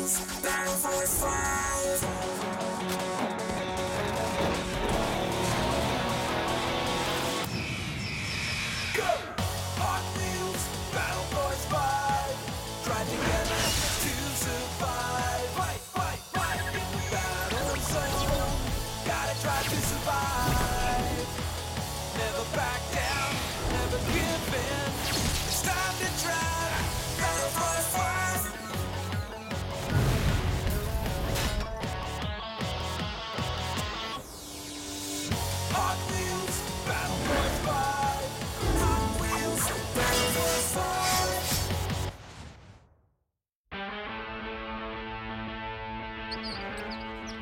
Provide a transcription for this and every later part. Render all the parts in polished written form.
wheels, battle for 5. Drive together to survive. Fight, fight, fight in the battle zone. Gotta try to survive. Never back down, never give in. It's time to drive. Battle for 5. Hot Wheels, battle for 5. Hot Wheels, battle for 5.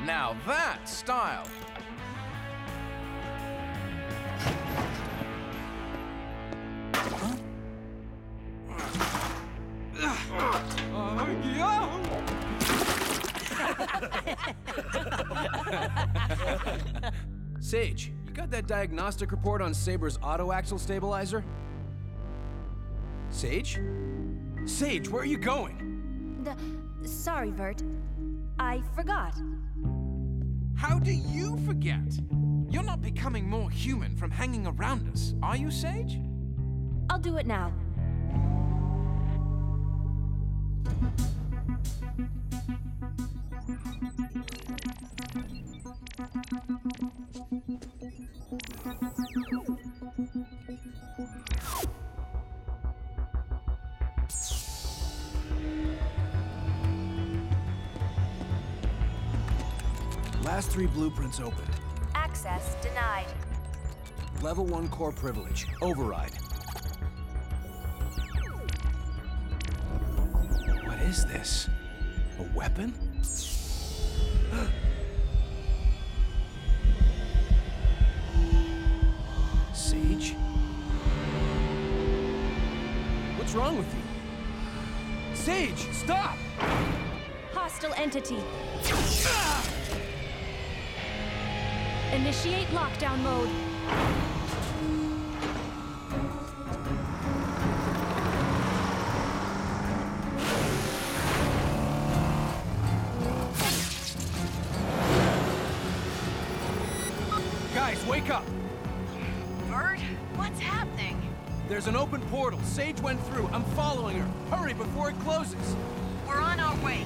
Now that's style! Sage, you got that diagnostic report on Saber's auto-axle stabilizer? Sage? Sage, where are you going? Sorry, Vert. I forgot. How do you forget? You're not becoming more human from hanging around us, are you, Sage? I'll do it now. Last 3 blueprints opened. Access denied. Level 1 core privilege. Override. What is this? A weapon? Sage? What's wrong with you? Sage, stop! Hostile entity. Initiate lockdown mode. Guys, wake up! Vert, what's happening? There's an open portal. Sage went through. I'm following her. Hurry before it closes. We're on our way.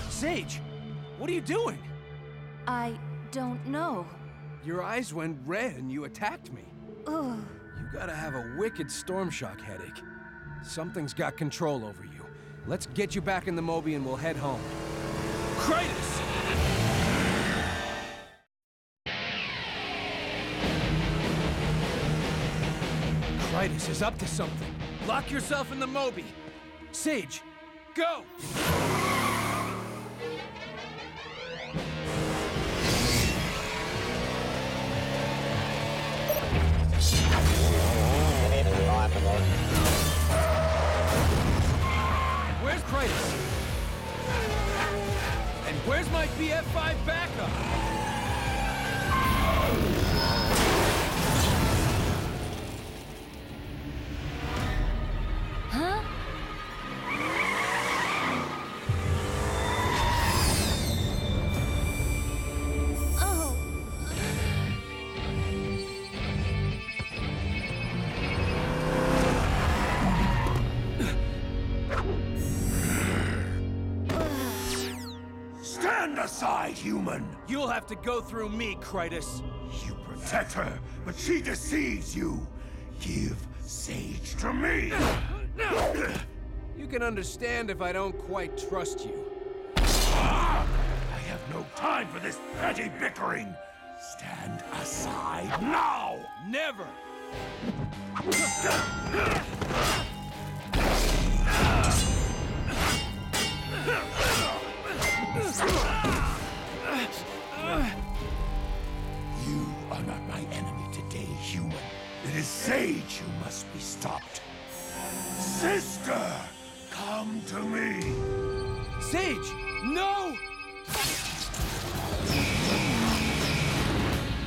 Sage, what are you doing? I don't know. Your eyes went red and you attacked me. Ugh. You gotta have a wicked storm shock headache. Something's got control over you. Let's get you back in the Moby and we'll head home. Krytus! Krytus is up to something. Lock yourself in the Moby. Sage, go! Where's Krytus? And where's my BF5 backup? Huh? Oh. Stand aside, human! You'll have to go through me, Krytus. You protect her, but she deceives you. Give Sage to me! You can understand if I don't quite trust you. I have no time for this petty bickering. Stand aside now! Never! You are not my enemy today, human. It is Sage who must be stopped. Sister, come to me. Sage! No!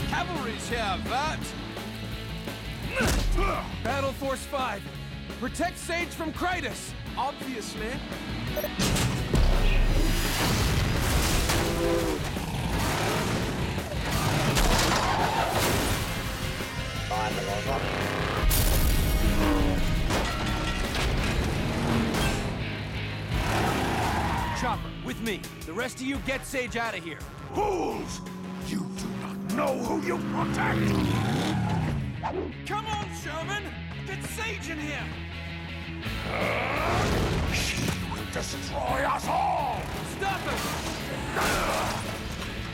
Cavalry's here, Vert! Battle Force 5, protect Sage from Krytus! Obviously. Chopper, with me. The rest of you get Sage out of here. Fools! You do not know who you protect! Come on, Sherman! Get Sage in here! She will destroy us all! Stop him!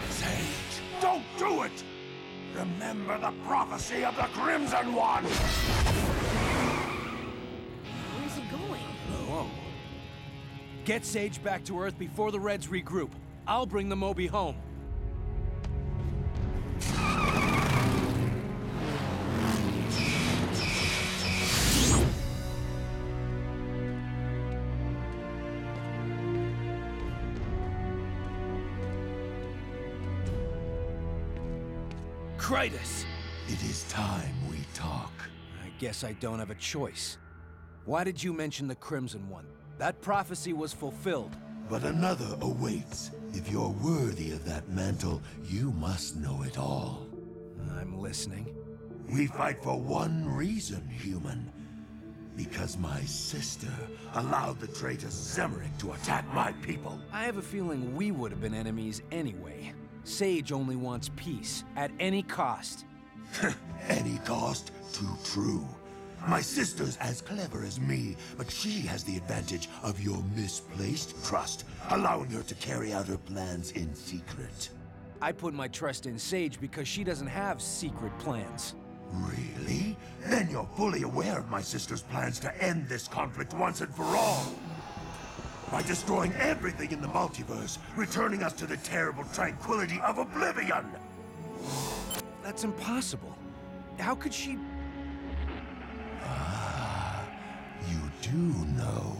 Sage, don't do it! Remember the prophecy of the Crimson One! Where's he going? Whoa. Get Sage back to Earth before the Reds regroup. I'll bring the Moby home. Krytus! It is time we talk. I guess I don't have a choice. Why did you mention the Crimson One? That prophecy was fulfilled. But another awaits. If you're worthy of that mantle, you must know it all. I'm listening. We fight for one reason, human. Because my sister allowed the traitor Zemric to attack my people. I have a feeling we would have been enemies anyway. Sage only wants peace, at any cost. Any cost, too true. My sister's as clever as me, but she has the advantage of your misplaced trust, allowing her to carry out her plans in secret. I put my trust in Sage because she doesn't have secret plans. Really? Then you're fully aware of my sister's plans to end this conflict once and for all. By destroying everything in the multiverse, returning us to the terrible tranquility of oblivion! That's impossible. How could she... You do know.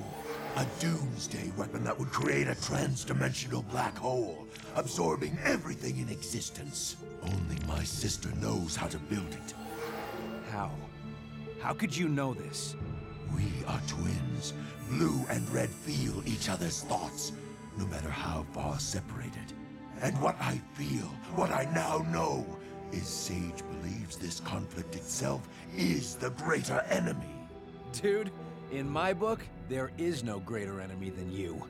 A doomsday weapon that would create a trans-dimensional black hole, absorbing everything in existence. Only my sister knows how to build it. How? How could you know this? We are twins. Blue and red feel each other's thoughts, no matter how far separated. And what I feel, what I now know, is Sage believes this conflict itself is the greater enemy. Dude, in my book, there is no greater enemy than you.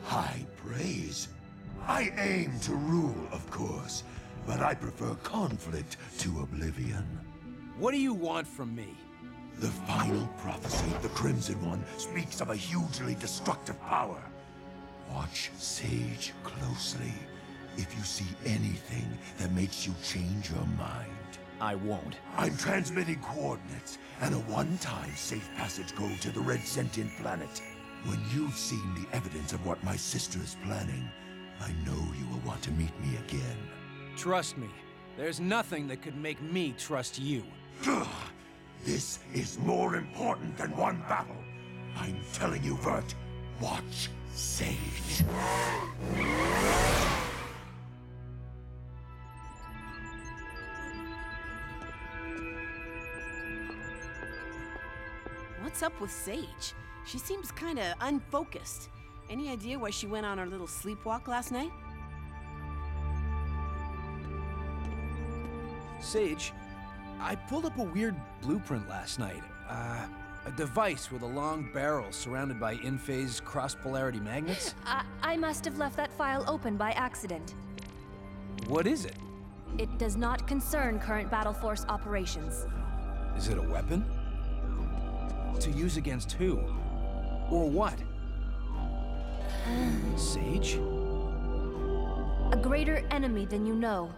High praise. I aim to rule, of course, but I prefer conflict to oblivion. What do you want from me? The final prophecy of the Crimson One speaks of a hugely destructive power. Watch Sage closely. If you see anything that makes you change your mind. I won't. I'm transmitting coordinates and a one-time safe passage code to the Red Sentient planet. When you've seen the evidence of what my sister is planning, I know you will want to meet me again. Trust me, there's nothing that could make me trust you. This is more important than one battle. I'm telling you, Vert, watch Sage. What's up with Sage? She seems kinda unfocused. Any idea why she went on her little sleepwalk last night? Sage, I pulled up a weird blueprint last night. A device with a long barrel surrounded by in-phase cross-polarity magnets. I must have left that file open by accident. What is it? It does not concern current Battle Force operations. Is it a weapon? To use against who? Or what? Sage? A greater enemy than you know.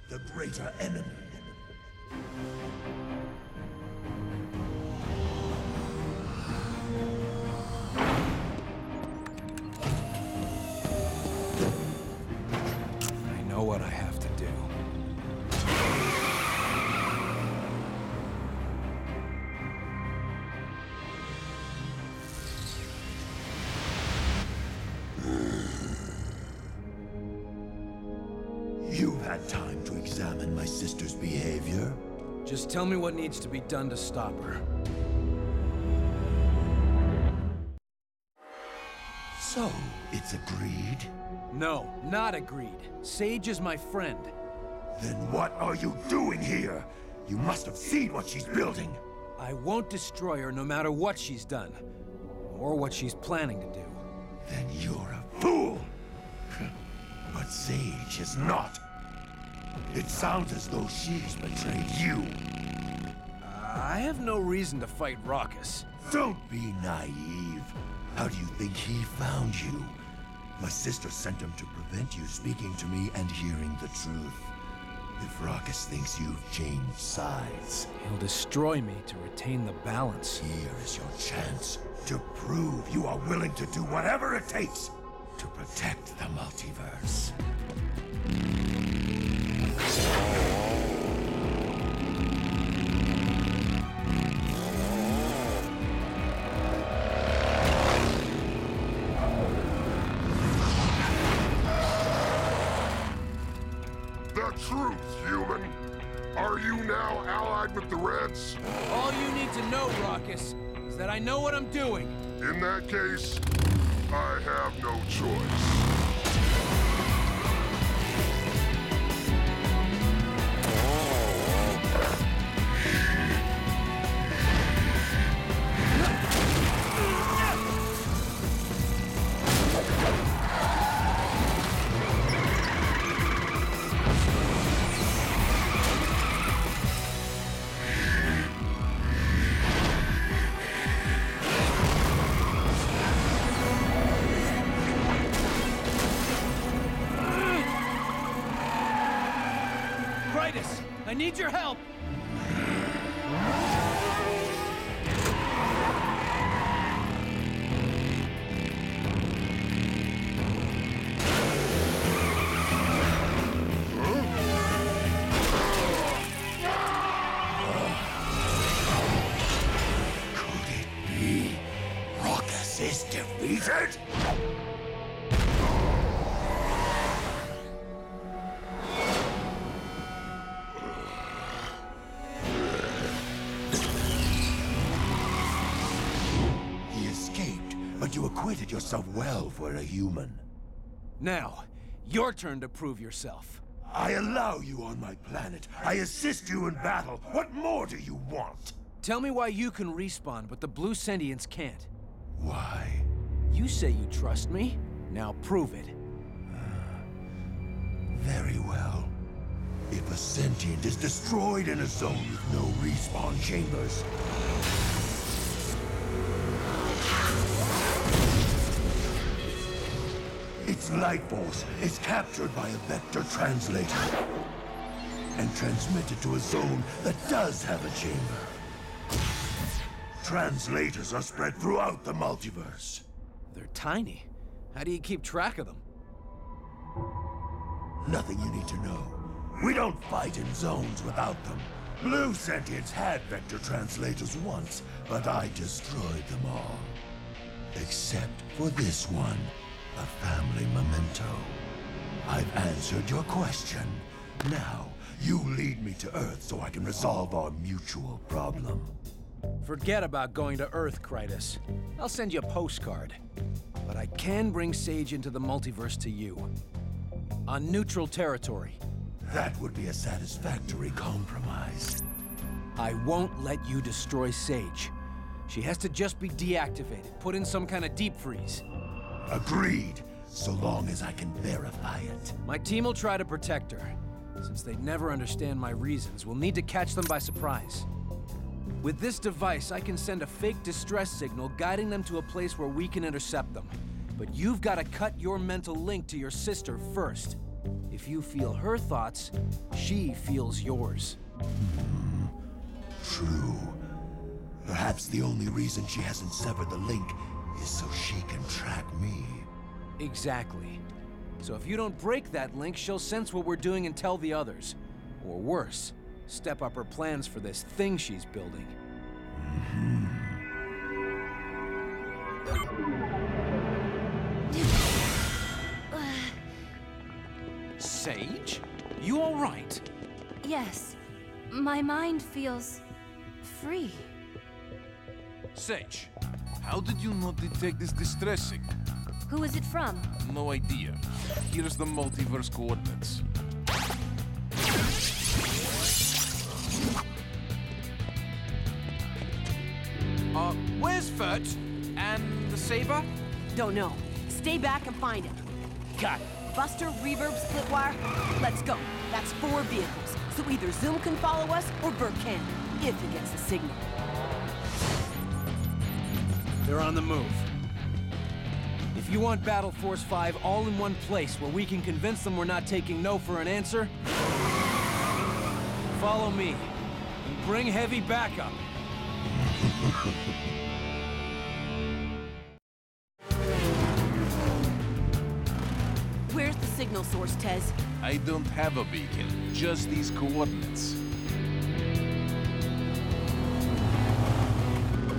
The greater enemy. I know what I have to do. had time to examine my sister's behavior. Just tell me what needs to be done to stop her. So, it's agreed? No, not agreed. Sage is my friend. Then what are you doing here? You must have seen what she's building. I won't destroy her no matter what she's done. Or what she's planning to do. Then you're a fool! But Sage is not. It sounds as though she's betrayed you. I have no reason to fight Raucus. Don't be naive. How do you think he found you? My sister sent him to prevent you speaking to me and hearing the truth. If Raucus thinks you've changed sides, He'll destroy me to retain the balance. here is your chance to prove you are willing to do whatever it takes to protect the multiverse. The truth, human. Are you now allied with the Reds? All you need to know, Raucus, is that I know what I'm doing. In that case, I have no choice. Krytus, I need your help! Could it be Raucus is defeated? He escaped, but you acquitted yourself well for a human. Now, your turn to prove yourself. I allow you on my planet. I assist you in battle. What more do you want? Tell me why you can respawn, but the blue sentients can't. Why? You say you trust me. Now prove it. Very well. If a sentient is destroyed in a zone with no respawn chambers, its life force is captured by a vector translator and transmitted to a zone that does have a chamber. Translators are spread throughout the multiverse. They're tiny. How do you keep track of them? Nothing you need to know. We don't fight in zones without them. Blue sentients had vector translators once, but I destroyed them all. Except for this one, a family memento. I've answered your question. Now, you lead me to Earth so I can resolve our mutual problem. Forget about going to Earth, Krytus. I'll send you a postcard. But I can bring Sage into the multiverse to you. On neutral territory. That would be a satisfactory compromise. I won't let you destroy Sage. She has to just be deactivated, put in some kind of deep freeze. Agreed, so long as I can verify it. My team will try to protect her. Since they never understand my reasons, we'll need to catch them by surprise. With this device, I can send a fake distress signal guiding them to a place where we can intercept them. But you've got to cut your mental link to your sister first. If you feel her thoughts, she feels yours. True. Perhaps the only reason she hasn't severed the link is so she can track me. Exactly. So if you don't break that link, she'll sense what we're doing and tell the others. Or worse, step up her plans for this thing she's building. Sage? You all right? Yes. My mind feels free. Sage, how did you not detect this distress signal? Who is it from? No idea. Here's the multiverse coordinates. Where's Vert? And the saber? Don't know. Stay back and find it. Got it. Buster, Reverb, Splitwire. Let's go. That's 4 vehicles. So either Zoom can follow us or Vert can, if he gets the signal. They're on the move. If you want Battle Force 5 all in one place where we can convince them we're not taking no for an answer, follow me and bring heavy backup. Where's the signal source, Tez? I don't have a beacon, just these coordinates.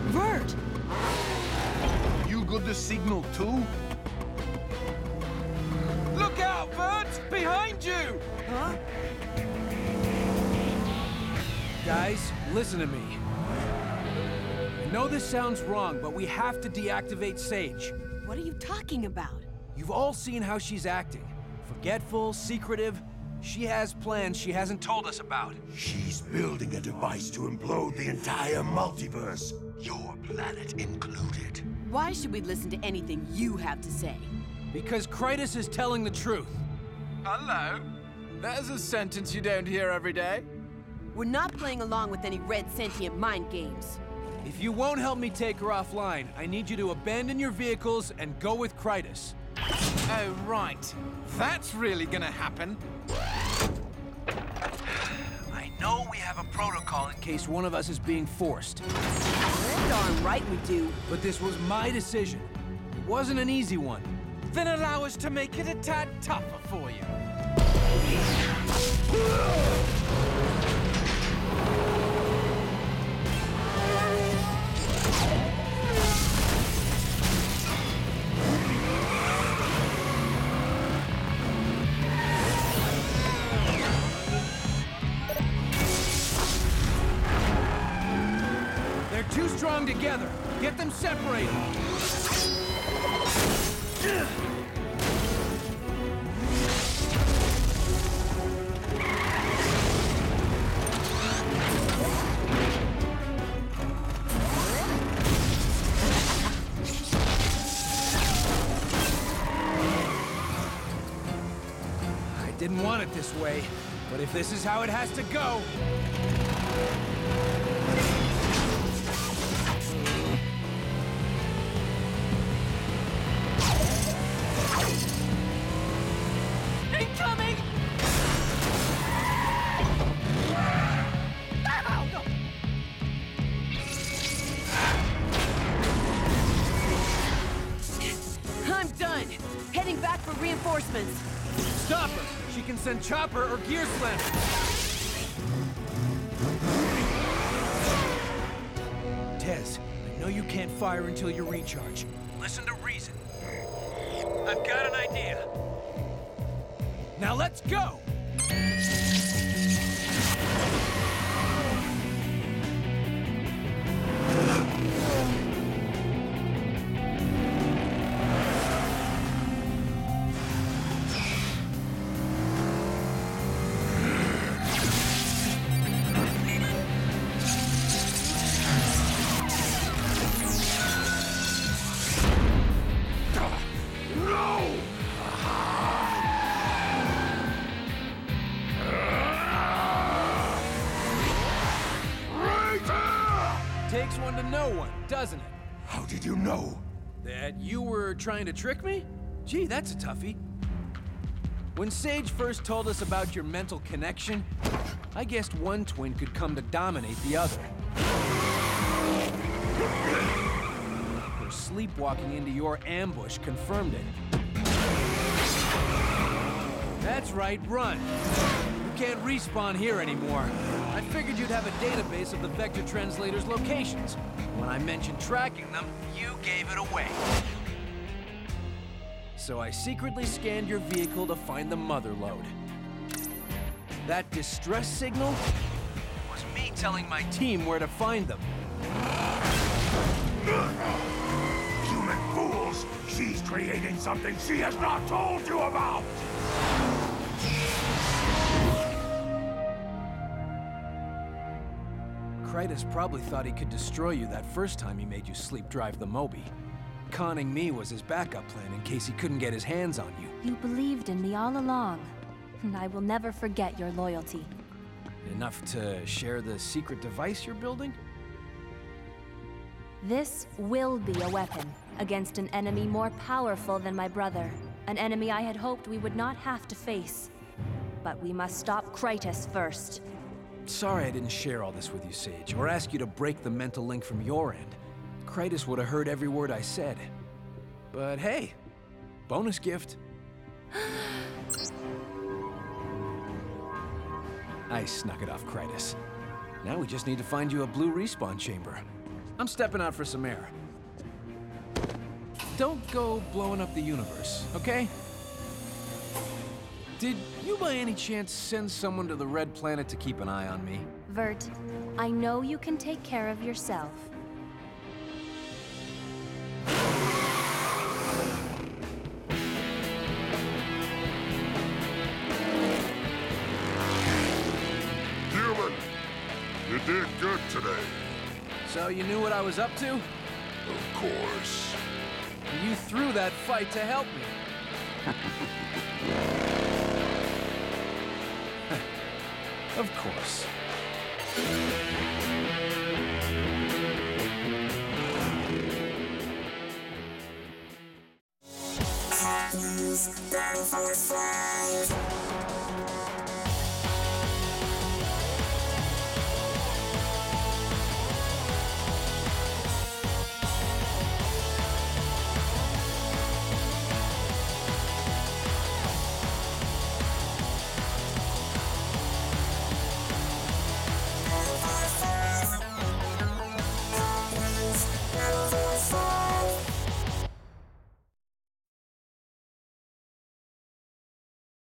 Vert! You got the signal too? Look out, Vert! Behind you! Huh? Guys, listen to me. I know this sounds wrong, but we have to deactivate Sage. What are you talking about? You've all seen how she's acting. Forgetful, secretive. She has plans she hasn't told us about. She's building a device to implode the entire multiverse, your planet included. Why should we listen to anything you have to say? Because Krytus is telling the truth. Hello? That is a sentence you don't hear every day. We're not playing along with any red sentient mind games. If you won't help me take her offline, I need you to abandon your vehicles and go with Krytus. Oh, right. That's really gonna happen. I know we have a protocol in case one of us is being forced, Darn right we do. but this was my decision. It wasn't an easy one. Then allow us to make it a tad tougher for you. They're too strong together. Get them separated. I didn't want it this way, but if this is how it has to go... Incoming! I'm done. Heading back for reinforcements. Stop her! She can send Chopper or Gear Slammer! Tez, I know you can't fire until you recharge. Listen to reason. I've got an idea. Now let's go! Takes one to know one, doesn't it? How did you know? That you were trying to trick me? Gee, that's a toughie. When Sage first told us about your mental connection, I guessed one twin could come to dominate the other. Her sleepwalking into your ambush confirmed it. That's right, run. You can't respawn here anymore. I figured you'd have a database of the Vector Translator's locations. When I mentioned tracking them, you gave it away. So I secretly scanned your vehicle to find the mother lode. That distress signal was me telling my team where to find them. Human fools! She's creating something she has not told you about! Krytus probably thought he could destroy you that first time he made you sleep drive the Moby. Conning me was his backup plan in case he couldn't get his hands on you. You believed in me all along, and I will never forget your loyalty. Enough to share the secret device you're building? This will be a weapon against an enemy more powerful than my brother. An enemy I had hoped we would not have to face. But we must stop Krytus first. Sorry I didn't share all this with you, Sage, or ask you to break the mental link from your end. Krytus would have heard every word I said. But hey, bonus gift. I snuck it off Krytus. Now we just need to find you a blue respawn chamber. I'm stepping out for some air. Don't go blowing up the universe, okay? Did you by any chance send someone to the Red Planet to keep an eye on me? Vert, I know you can take care of yourself. Human, you did good today. So you knew what I was up to? Of course. You threw that fight to help me. Of course. Down for